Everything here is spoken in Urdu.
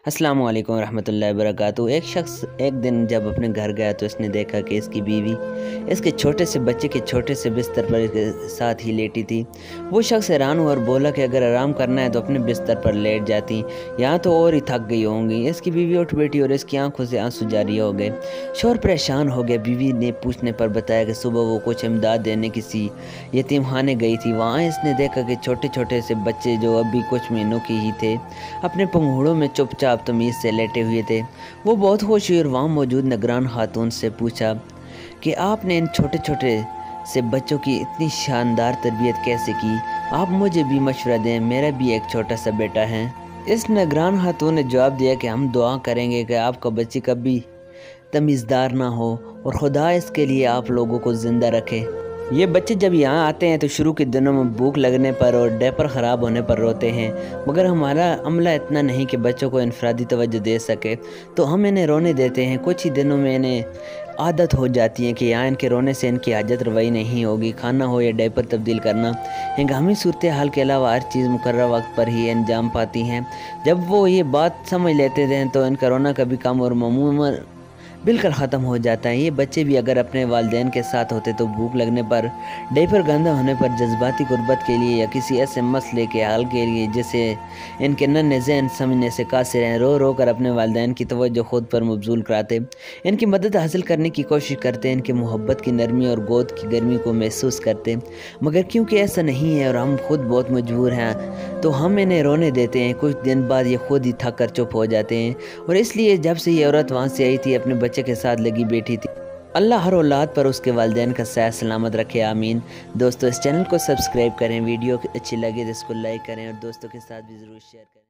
السلام علیکم ورحمۃ اللہ وبرکاتہ۔ ایک شخص ایک دن جب اپنے گھر گیا تو اس نے دیکھا کہ اس کی بیوی اس کے چھوٹے سے بچے کے چھوٹے سے بستر پر کے ساتھ ہی لیٹی تھی۔ وہ شخص حیران ہوا اور بولا کہ اگر آرام کرنا ہے تو اپنے بستر پر لیٹ جاتی، یہاں تو اور ہی تھک گئی ہوں گی۔ اس کی بیوی اٹھ بیٹھی اور اس کی آنکھوں سے آنسو جاری ہو گئے۔ شوہر پریشان ہو گیا۔ بیوی نے پوچھنے پر بتایا کہ صبح وہ کچھ امداد دینے کسی یتیم خانے گئی تھی۔ وہاں اس نے دیکھا کہ چھوٹے چھوٹے سے بچے جو ابھی کچھ مہینوں کے ہی تھے اپنے پنگھوڑوں میں چپ چاپ تمیز سے لیٹے ہوئے تھے۔ وہ بہت خوش ہوئی اور وہاں موجود نگران خاتون سے پوچھا کہ آپ نے ان چھوٹے چھوٹے سے بچوں کی اتنی شاندار تربیت کیسے کی؟ آپ مجھے بھی مشورہ دیں، میرا بھی ایک چھوٹا سا بیٹا ہے۔ اس نگران خاتون نے جواب دیا کہ ہم دعا کریں گے کہ آپ کا بچی کبھی تمیزدار نہ ہو اور خدا اس کے لیے آپ لوگوں کو زندہ رکھے۔ یہ بچے جب یہاں آتے ہیں تو شروع کے دنوں میں بھوک لگنے پر اور ڈیپر خراب ہونے پر روتے ہیں، مگر ہمارا عملہ اتنا نہیں کہ بچوں کو انفرادی توجہ دے سکے، تو ہم انہیں رونے دیتے ہیں۔ کچھ ہی دنوں میں انہیں عادت ہو جاتی ہے کہ یہاں ان کے رونے سے ان کی حاجت روائی نہیں ہوگی، کھانا ہو یا ڈیپر تبدیل کرنا۔ ہنگامی صورتحال کے علاوہ ہر چیز مقررہ وقت پر ہی انجام پاتی ہیں۔ جب وہ یہ بات سمجھ لیتے ہیں تو ان کا رونا کبھی کم اور معمولاً بالکل ختم ہو جاتا ہے۔ یہ بچے بھی اگر اپنے والدین کے ساتھ ہوتے تو بھوک لگنے پر، ڈیپر گندا ہونے پر، جذباتی غربت کے لیے یا کسی ایسے مسئلے کے حل کے لیے جسے ان کے ننھے ذہن سمجھنے سے قاصر ہیں، رو رو کر اپنے والدین کی توجہ خود پر مبذول کراتے، ان کی مدد حاصل کرنے کی کوشش کرتے، ان کے محبت کی نرمی اور گود کی گرمی کو محسوس کرتے۔ مگر کیونکہ ایسا نہیں ہے اور ہم خود بہت مجبور ہیں تو ہم انہیں رونے دیتے ہیں۔ کچھ دن بعد یہ خود ہی تھک کر چپ ہو جاتے ہیں، اور اس لیے جب سے یہ عورت وہاں سے آئی تھی اپنے بچے کے ساتھ لگی بیٹھی تھی۔ اللہ ہر اولاد پر اس کے والدین کا صحت سلامت رکھے، آمین۔ دوستو، اس چینل کو سبسکرائب کریں، ویڈیو اچھی لگے تو اس کو لائک کریں اور دوستوں کے ساتھ بھی ضرور شیئر کریں۔